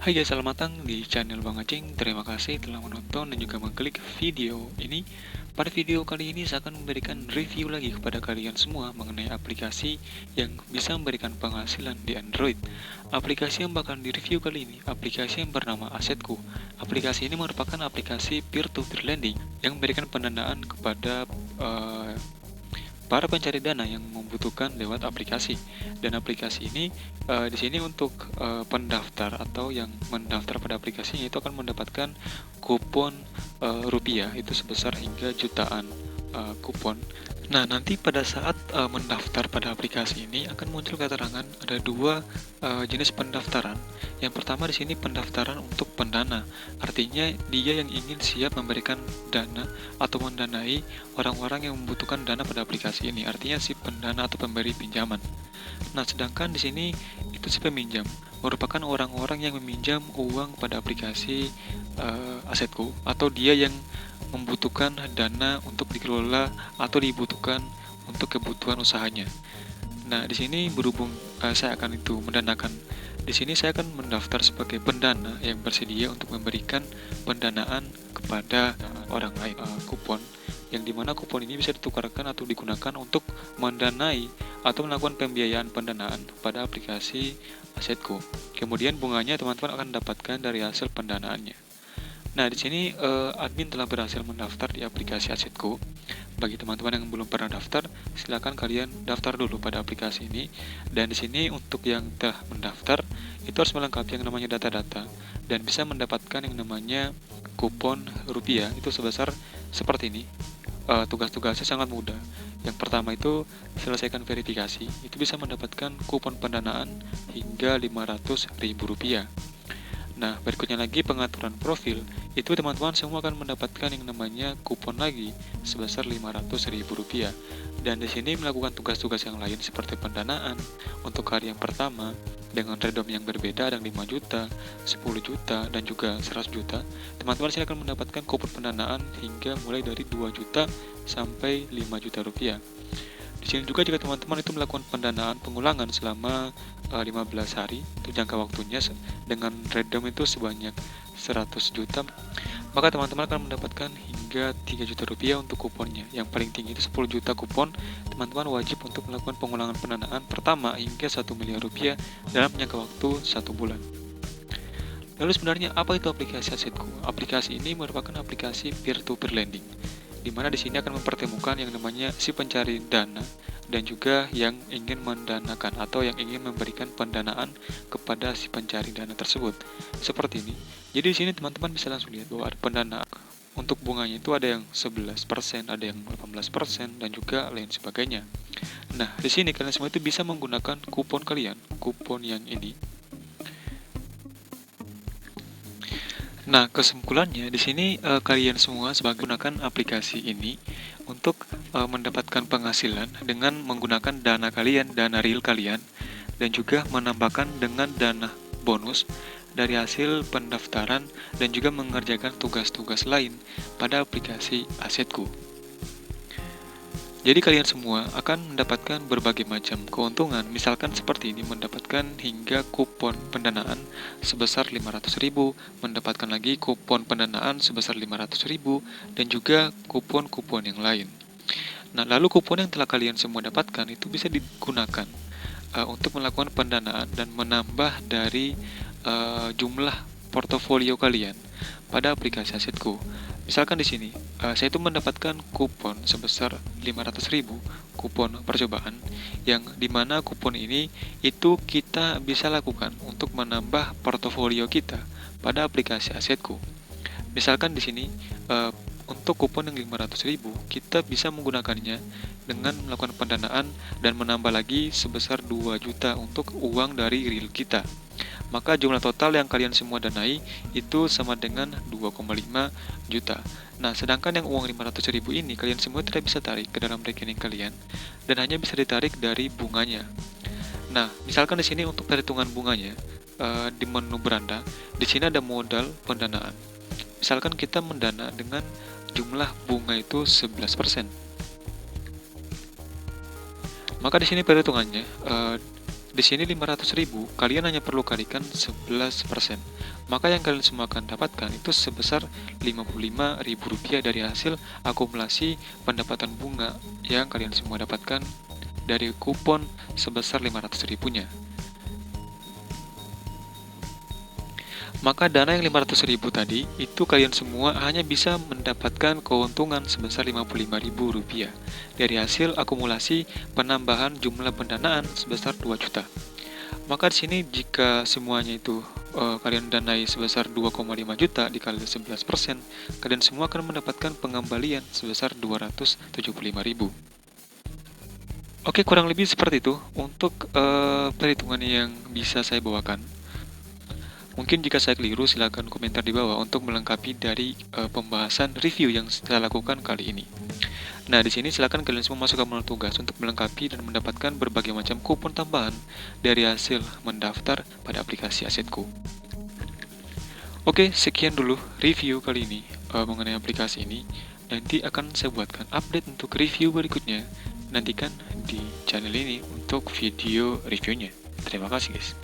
Hai guys, selamat datang di channel Bang Aceng. Terima kasih telah menonton dan juga mengklik video ini. Pada video kali ini saya akan memberikan review lagi kepada kalian semua mengenai aplikasi yang bisa memberikan penghasilan di Android. Aplikasi yang bakal direview kali ini, aplikasi yang bernama Asetku. Aplikasi ini merupakan aplikasi peer-to-peer lending yang memberikan pendanaan kepada para pencari dana yang membutuhkan lewat aplikasi. Dan aplikasi ini di sini untuk pendaftar atau yang mendaftar pada aplikasinya itu akan mendapatkan kupon rupiah itu sebesar hingga jutaan kupon. Nah, nanti pada saat mendaftar pada aplikasi ini akan muncul keterangan ada dua jenis pendaftaran. Yang pertama di sini pendaftaran untuk pendana, artinya dia yang ingin siap memberikan dana atau mendanai orang-orang yang membutuhkan dana pada aplikasi ini, artinya si pendana atau pemberi pinjaman. Nah, sedangkan di sini itu si peminjam merupakan orang-orang yang meminjam uang pada aplikasi Asetku, atau dia yang membutuhkan dana untuk dikelola atau dibutuhkan untuk kebutuhan usahanya. Nah, di sini berhubung saya akan itu mendanakan, di sini saya akan mendaftar sebagai pendana yang bersedia untuk memberikan pendanaan kepada orang lain, kupon, yang dimana kupon ini bisa ditukarkan atau digunakan untuk mendanai atau melakukan pembiayaan pendanaan pada aplikasi Asetku. Kemudian bunganya teman-teman akan dapatkan dari hasil pendanaannya. Nah, di sini admin telah berhasil mendaftar di aplikasi Asetku. Bagi teman-teman yang belum pernah daftar, silakan kalian daftar dulu pada aplikasi ini. Dan di sini untuk yang telah mendaftar, itu harus melengkapi yang namanya data-data dan bisa mendapatkan yang namanya kupon rupiah itu sebesar seperti ini. Tugas-tugasnya sangat mudah. Yang pertama itu selesaikan verifikasi, itu bisa mendapatkan kupon pendanaan hingga Rp500.000. Nah, berikutnya lagi pengaturan profil, itu teman-teman semua akan mendapatkan yang namanya kupon lagi sebesar Rp500.000. Dan di sini melakukan tugas-tugas yang lain seperti pendanaan untuk hari yang pertama dengan redom yang berbeda, ada 5 juta, 10 juta, dan juga 100 juta. Teman-teman sini akan mendapatkan kupon pendanaan hingga mulai dari 2 juta sampai 5 juta rupiah. Di sini juga jika teman-teman itu melakukan pendanaan pengulangan selama 15 hari, itu jangka waktunya dengan redom itu sebanyak 100 juta, maka teman-teman akan mendapatkan hingga 3 juta rupiah untuk kuponnya. Yang paling tinggi itu 10 juta kupon. Teman-teman wajib untuk melakukan pengulangan pendanaan pertama hingga 1 miliar rupiah dalam jangka waktu 1 bulan. Lalu sebenarnya apa itu aplikasi Asetku? Aplikasi ini merupakan aplikasi peer-to-peer lending, di mana di sini akan mempertemukan yang namanya si pencari dana dan juga yang ingin mendanakan atau yang ingin memberikan pendanaan kepada si pencari dana tersebut. Seperti ini. Jadi di sini teman-teman bisa langsung lihat bahwa ada pendanaan. Untuk bunganya itu ada yang 11%, ada yang 18%, dan juga lain sebagainya. Nah, di sini kalian semua itu bisa menggunakan kupon kalian, kupon yang ini. Nah, kesimpulannya di sini kalian semua sebagai gunakan aplikasi ini untuk mendapatkan penghasilan dengan menggunakan dana kalian, dana real kalian, dan juga menambahkan dengan dana bonus dari hasil pendaftaran dan juga mengerjakan tugas-tugas lain pada aplikasi Asetku. Jadi kalian semua akan mendapatkan berbagai macam keuntungan, misalkan seperti ini, mendapatkan hingga kupon pendanaan sebesar 500.000, mendapatkan lagi kupon pendanaan sebesar 500.000, dan juga kupon-kupon yang lain. Nah, lalu kupon yang telah kalian semua dapatkan itu bisa digunakan untuk melakukan pendanaan dan menambah dari jumlah portofolio kalian pada aplikasi Asetku. Misalkan di sini, saya itu mendapatkan kupon sebesar 500.000 kupon percobaan, yang dimana kupon ini itu kita bisa lakukan untuk menambah portofolio kita pada aplikasi Asetku. Misalkan di sini, untuk kupon yang 500.000 kita bisa menggunakannya dengan melakukan pendanaan dan menambah lagi sebesar 2 juta untuk uang dari real kita. Maka jumlah total yang kalian semua danai itu sama dengan 2,5 juta. Nah, sedangkan yang uang 500.000 ini kalian semua tidak bisa tarik ke dalam rekening kalian dan hanya bisa ditarik dari bunganya. Nah, misalkan di sini untuk perhitungan bunganya di menu beranda, di sini ada modal pendanaan. Misalkan kita mendana dengan jumlah bunga itu 11%. Maka di sini perhitungannya Di sini 500.000, kalian hanya perlu kalikan 11%. Maka yang kalian semua akan dapatkan itu sebesar Rp55.000 dari hasil akumulasi pendapatan bunga yang kalian semua dapatkan dari kupon sebesar 500.000-nya. Maka dana yang 500.000 tadi, itu kalian semua hanya bisa mendapatkan keuntungan sebesar Rp55.000 dari hasil akumulasi penambahan jumlah pendanaan sebesar 2 juta. Maka di sini jika semuanya itu kalian danai sebesar 2,5 juta dikali 11%, kalian semua akan mendapatkan pengembalian sebesar 275.000. Oke, kurang lebih seperti itu untuk perhitungan yang bisa saya bawakan. Mungkin jika saya keliru, silakan komentar di bawah untuk melengkapi dari pembahasan review yang saya lakukan kali ini. Nah, di sini silakan kalian semua masuk ke menu tugas untuk melengkapi dan mendapatkan berbagai macam kupon tambahan dari hasil mendaftar pada aplikasi Asetku. Oke, sekian dulu review kali ini mengenai aplikasi ini. Nanti akan saya buatkan update untuk review berikutnya. Nantikan di channel ini untuk video reviewnya. Terima kasih guys.